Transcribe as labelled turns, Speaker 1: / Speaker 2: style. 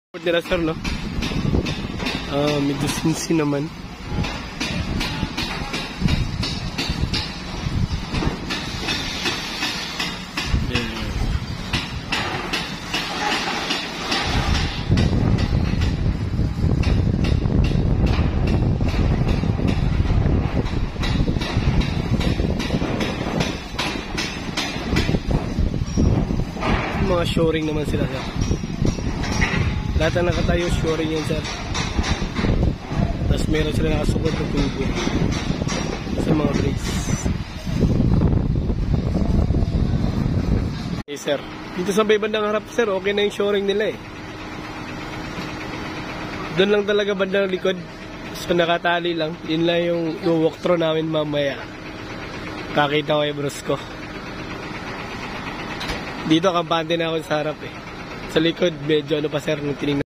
Speaker 1: Nila sir, no? Medyo sinsi naman. Mga shoring naman sila sir. Lahat na nakatayo shoring yan sir. Tapos meron sila nakasukod ng tubo sa mga brakes. Okay sir, dito sa may bandang harap sir, okay na yung shoring nila eh. Doon lang talaga bandang likod. So nakatali lang. Yun lang yung walkthrough namin mamaya. Kakita ko yung bros ko. Dito kampante na ako sa harap eh. Sa likod medyo ano pa sir nung tinignan.